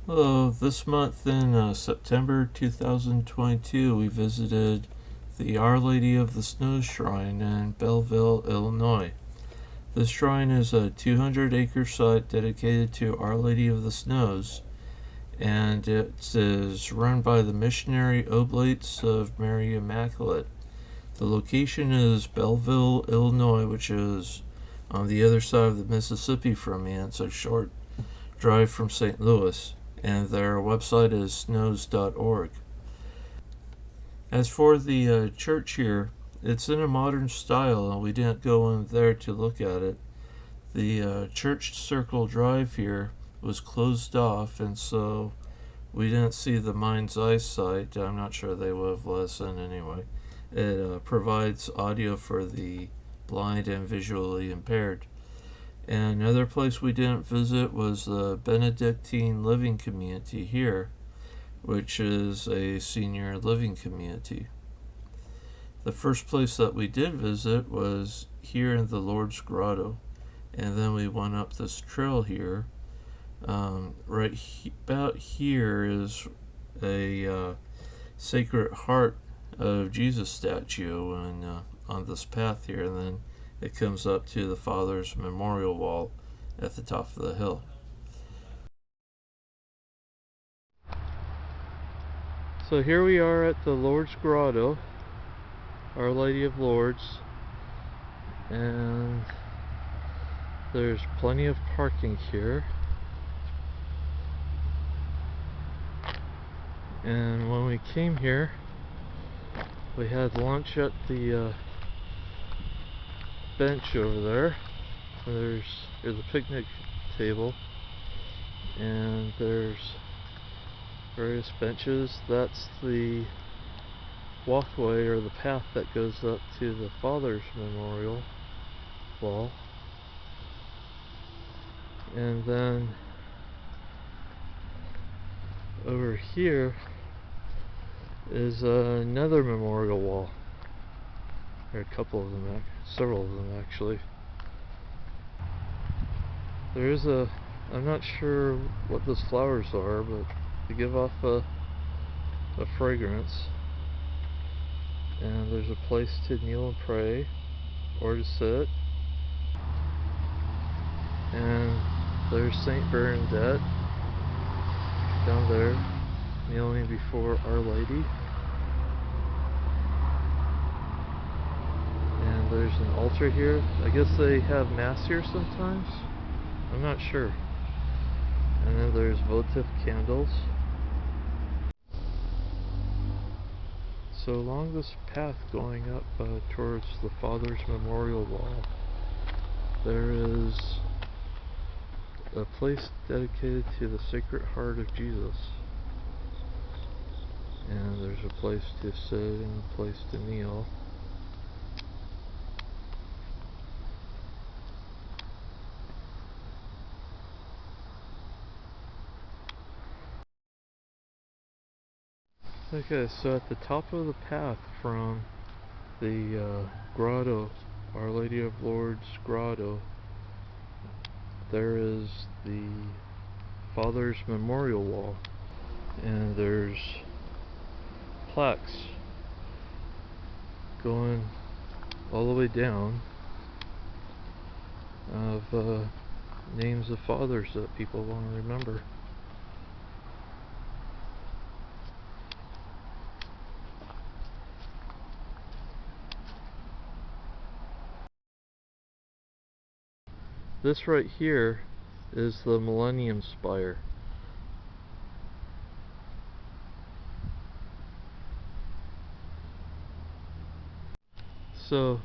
Hello, this month in September 2022, we visited the Our Lady of the Snows Shrine in Belleville, Illinois. This shrine is a 200-acre site dedicated to Our Lady of the Snows, and it is run by the Missionary Oblates of Mary Immaculate. The location is Belleville, Illinois, which is on the other side of the Mississippi from me, and it's a short drive from St. Louis, and their website is snows.org. As for the church here, it's in a modern style, and we didn't go in there to look at it. The church circle drive here was closed off, and so we didn't see the mind's eye site. I'm not sure they would have let us in anyway. It provides audio for the blind and visually impaired. And another place we didn't visit was the Benedictine Living Community here, which is a senior living community. The first place that we did visit was here in the Lord's Grotto, and then we went up this trail here. About here is a Sacred Heart of Jesus statue, and on this path here, and then it comes up to the Father's Memorial Wall at the top of the hill. So here we are at the Lord's Grotto, Our Lady of Lourdes, and there's plenty of parking here. And when we came here, we had lunch at the bench over there. There's a picnic table, and there's various benches. That's the walkway or the path that goes up to the Father's Memorial Wall. And then over here is another memorial wall. There are a couple of them, several of them actually. There is I'm not sure what those flowers are, but they give off a fragrance. And there's a place to kneel and pray, or to sit. And there's Saint Bernadette down there, kneeling before Our Lady. And there's an altar here. I guess they have Mass here sometimes. I'm not sure. And then there's votive candles. So along this path going up towards the Father's Memorial Wall, there is a place dedicated to the Sacred Heart of Jesus. And there's a place to sit and a place to kneel. Okay, so at the top of the path from the grotto, Our Lady of Lourdes Grotto, there is the Father's Memorial Wall, and there's plaques going all the way down of names of fathers that people want to remember. This right here is the Millennium Spire. So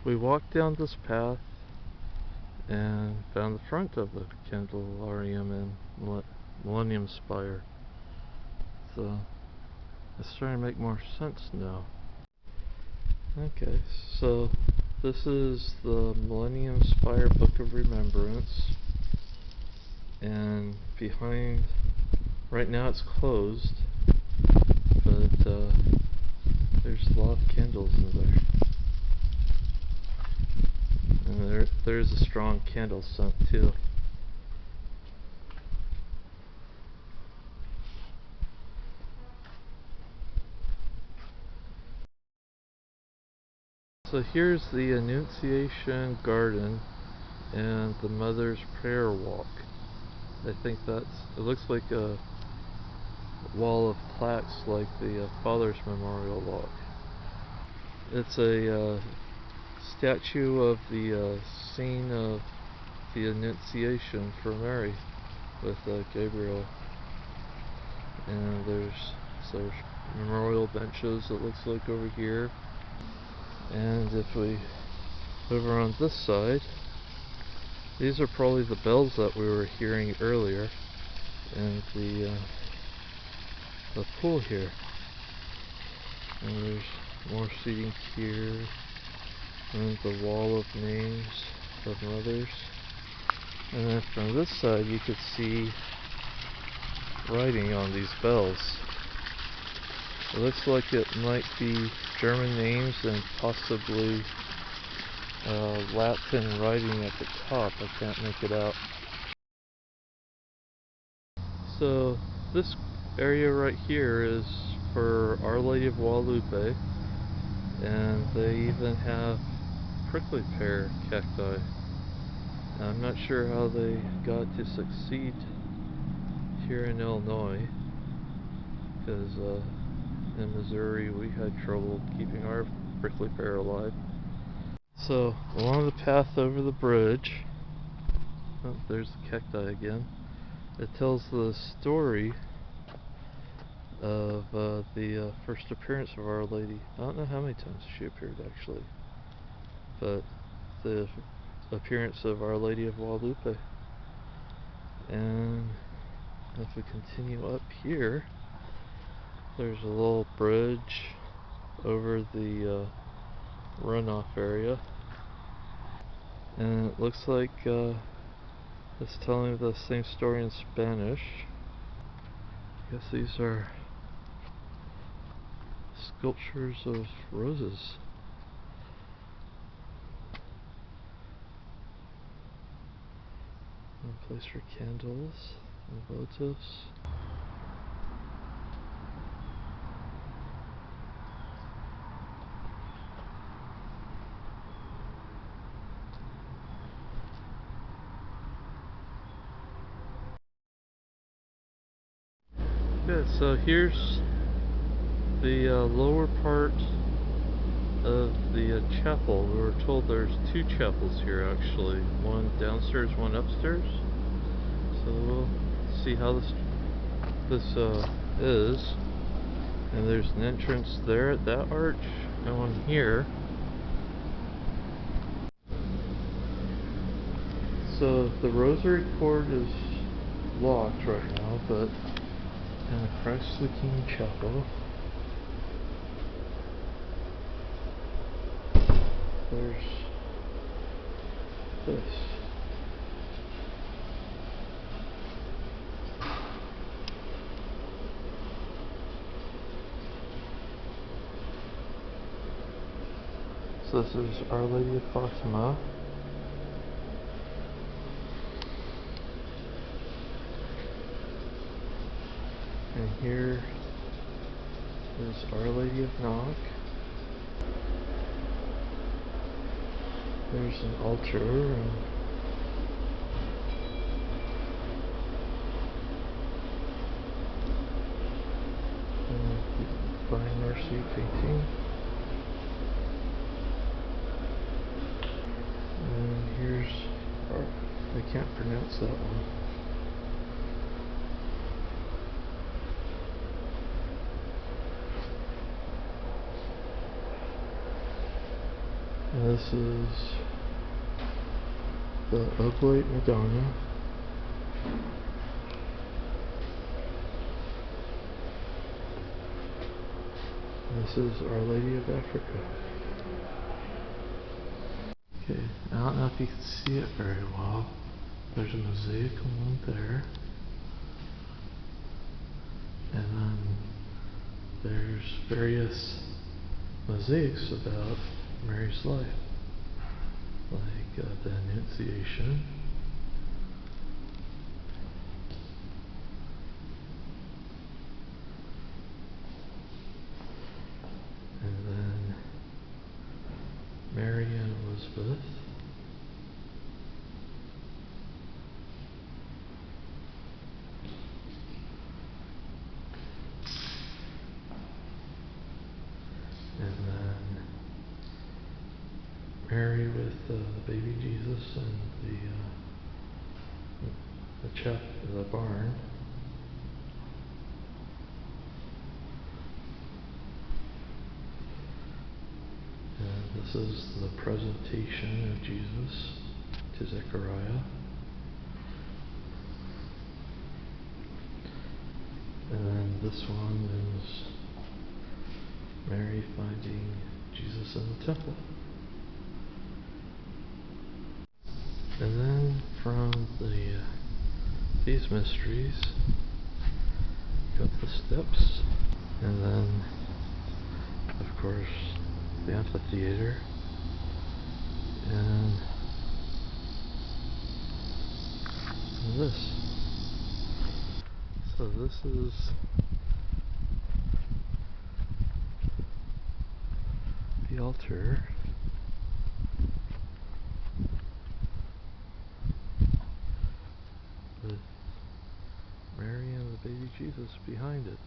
we walked down this path and found the front of the Candelarium and Millennium Spire. So it's starting to make more sense now. Okay, so this is the Millennium Spire Book of Remembrance, and behind, right now it's closed, but there's a lot of candles in there. And there's a strong candle scent too. So here's the Annunciation Garden and the Mother's Prayer Walk. I think it looks like a wall of plaques like the Father's Memorial Walk. It's a statue of the scene of the Annunciation for Mary with Gabriel. And there's memorial benches, it looks like, over here. And if we over on this side, these are probably the bells that we were hearing earlier in the pool here. And there's more seating here, and the wall of names of mothers. And then from this side you could see writing on these bells. It looks like it might be German names and possibly Latin writing at the top. I can't make it out. So this area right here is for Our Lady of Guadalupe, and they even have prickly pear cacti. Now, I'm not sure how they got to succeed here in Illinois, because in Missouri we had trouble keeping our prickly pear alive. So along the path over the bridge, oh, there's the cacti again. It tells the story of the first appearance of Our Lady. I don't know how many times she appeared actually, but the appearance of Our Lady of Guadalupe. And if we continue up here, there's a little bridge over the runoff area, and it looks like it's telling the same story in Spanish. I guess these are sculptures of roses. A place for candles and votives. Good, so here's the lower part of the chapel. We were told there's two chapels here actually, one downstairs, one upstairs. So we'll see how this is. And there's an entrance there at that arch, and one here. So the rosary cord is locked right now, but in the Christ the King chapel, there's this. So this is Our Lady of Fatima. And here is Our Lady of Knock. There's an altar and Divine Mercy painting. And here's I can't pronounce that one. And this is the Oblate Madonna. And this is Our Lady of Africa. Okay, I don't know if you can see it very well. There's a mosaic one there. And then there's various mosaics about Mary's life, like the Annunciation, and then Mary with the baby Jesus and the barn. And this is the presentation of Jesus to Zechariah. And then this one is Mary finding Jesus in the temple. And then from these mysteries, go up the steps, and then, of course, the amphitheater, and this. So this is the altar. With Mary and the baby Jesus behind it,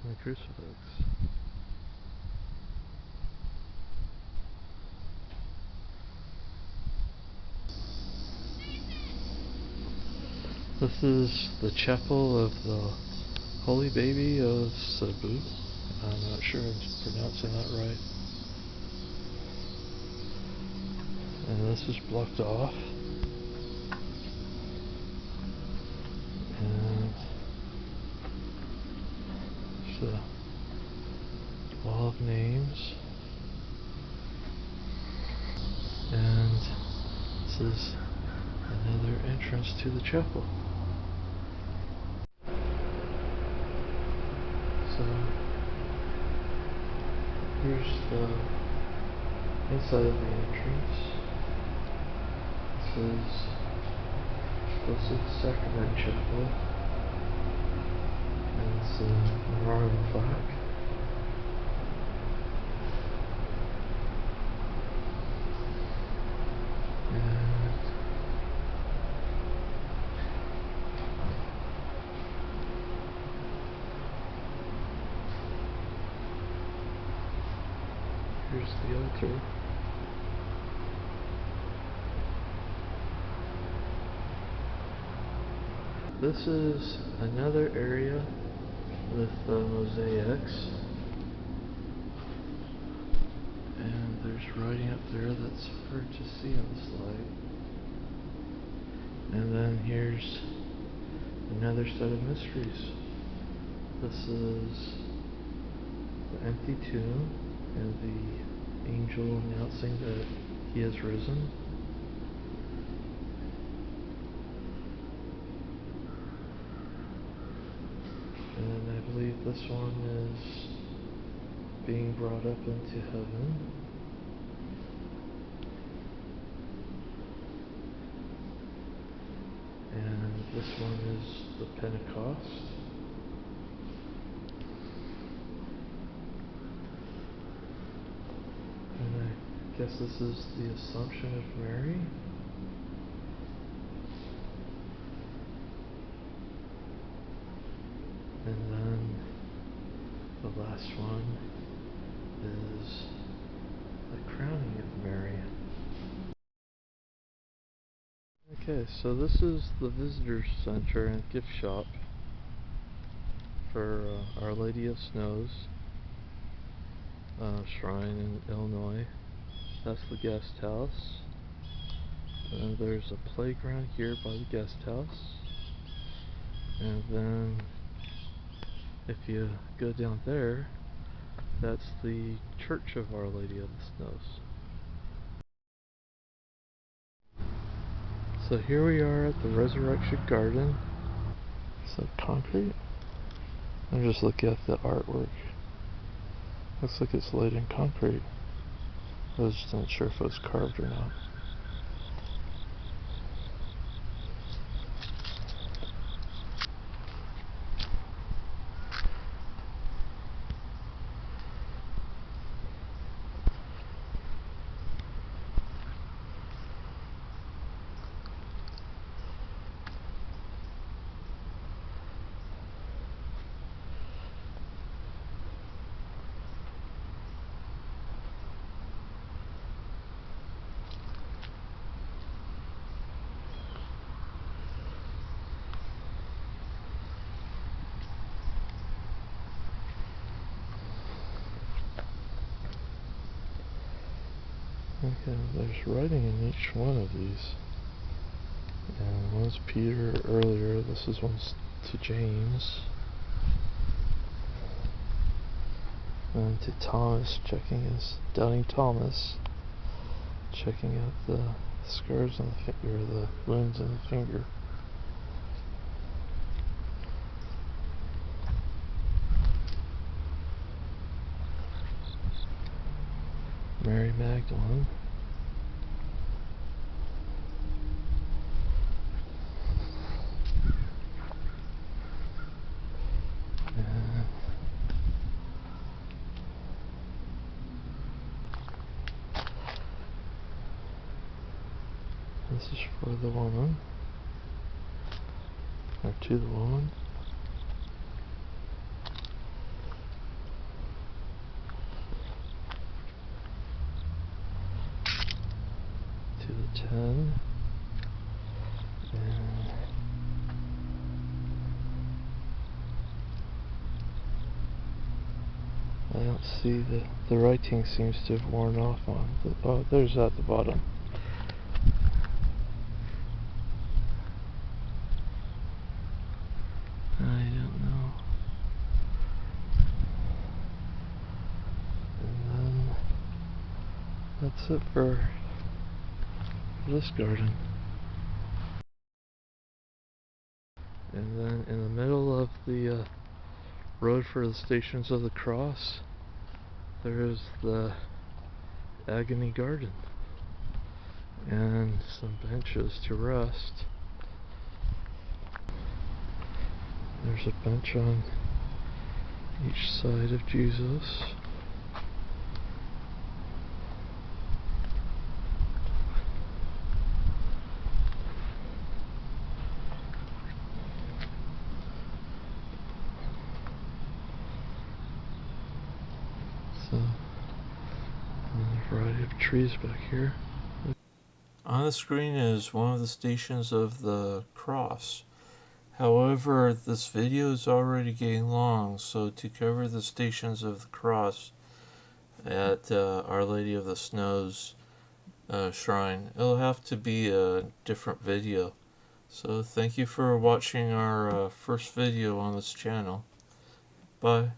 and the crucifix. This is the chapel of the Holy Baby of Cebu. I'm not sure I'm pronouncing that right. And this is blocked off. And there's a wall of names. And this is another entrance to the chapel. So here's the inside of the entrance. This is Blessed Sacrament Chapel, and it's a memorial plaque. And here's the altar. This is another area with mosaics, and there's writing up there that's hard to see on the slide. And then here's another set of mysteries. This is the empty tomb and the angel announcing that he has risen. And I believe this one is being brought up into heaven. And this one is the Pentecost. And I guess this is the Assumption of Mary. And then the last one is the crowning of Mary. Okay, so this is the visitor center and gift shop for Our Lady of Snows Shrine in Illinois. That's the guest house. And there's a playground here by the guest house. And then if you go down there, that's the Church of Our Lady of the Snows. So here we are at the Resurrection Garden. Is that concrete? I'm just looking at the artwork. Looks like it's laid in concrete. I was just not sure if it was carved or not. And there's writing in each one of these. And one's Peter earlier, this is one's to James. And to Thomas, checking his doubting Thomas, checking out the scars on the finger, the wounds in the finger. Mary Magdalene. This is for the woman, or to the woman. To the 10. And I don't see the writing seems to have worn off on the, oh, there's at the bottom. I don't know. And then that's it for this garden. And then in the middle of the road for the Stations of the Cross, there is the Agony Garden and some benches to rest. There's a bench on each side of Jesus. So, and a variety of trees back here. On the screen is one of the Stations of the Cross. However, this video is already getting long, so to cover the Stations of the Cross at Our Lady of the Snows shrine, it'll have to be a different video. So thank you for watching our first video on this channel. Bye.